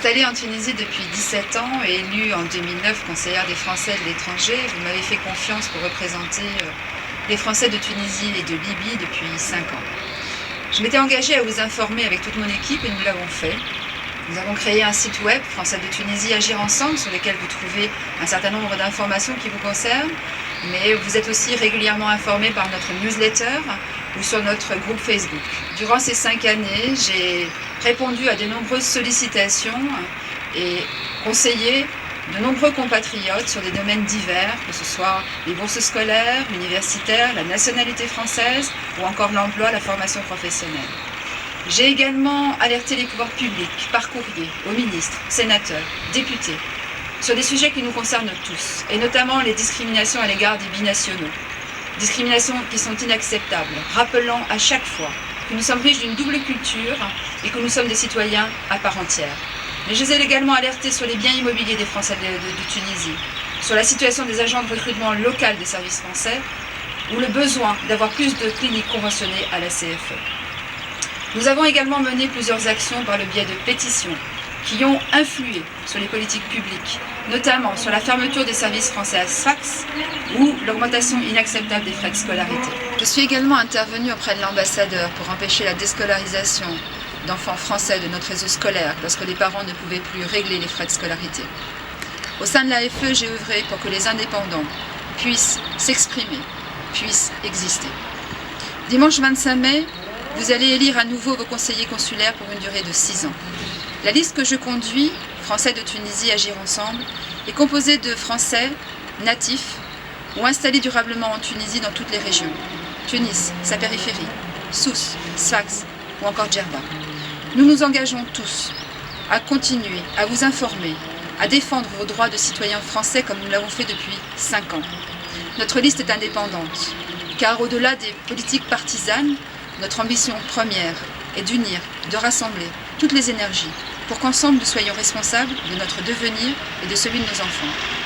Installée en Tunisie depuis 17 ans et élue en 2009 conseillère des Français de l'étranger, vous m'avez fait confiance pour représenter les Français de Tunisie et de Libye depuis 5 ans. Je m'étais engagée à vous informer avec toute mon équipe et nous l'avons fait. Nous avons créé un site web, Français de Tunisie Agir Ensemble, sur lequel vous trouvez un certain nombre d'informations qui vous concernent, mais vous êtes aussi régulièrement informés par notre newsletter ou sur notre groupe Facebook. Durant ces 5 années, j'ai répondu à de nombreuses sollicitations et conseillé de nombreux compatriotes sur des domaines divers, que ce soit les bourses scolaires, universitaires, la nationalité française ou encore l'emploi, la formation professionnelle. J'ai également alerté les pouvoirs publics par courrier aux ministres, sénateurs, députés, sur des sujets qui nous concernent tous, et notamment les discriminations à l'égard des binationaux. Discriminations qui sont inacceptables, rappelant à chaque fois que nous sommes riches d'une double culture et que nous sommes des citoyens à part entière. Mais je les ai également alertés sur les biens immobiliers des Français de Tunisie, sur la situation des agents de recrutement local des services français, ou le besoin d'avoir plus de cliniques conventionnées à la CFE. Nous avons également mené plusieurs actions par le biais de pétitions qui ont influé sur les politiques publiques, notamment sur la fermeture des services français à Sfax ou l'augmentation inacceptable des frais de scolarité. Je suis également intervenue auprès de l'ambassadeur pour empêcher la déscolarisation d'enfants français de notre réseau scolaire lorsque les parents ne pouvaient plus régler les frais de scolarité. Au sein de l'AFE, j'ai œuvré pour que les indépendants puissent s'exprimer, puissent exister. Dimanche 25 mai, vous allez élire à nouveau vos conseillers consulaires pour une durée de 6 ans. La liste que je conduis, Français de Tunisie Agir Ensemble, est composée de Français natifs ou installés durablement en Tunisie dans toutes les régions. Tunis, sa périphérie, Sousse, Sfax ou encore Djerba. Nous nous engageons tous à continuer, à vous informer, à défendre vos droits de citoyens français comme nous l'avons fait depuis 5 ans. Notre liste est indépendante, car au-delà des politiques partisanes, notre ambition première est d'unir, de rassembler toutes les énergies pour qu'ensemble nous soyons responsables de notre devenir et de celui de nos enfants.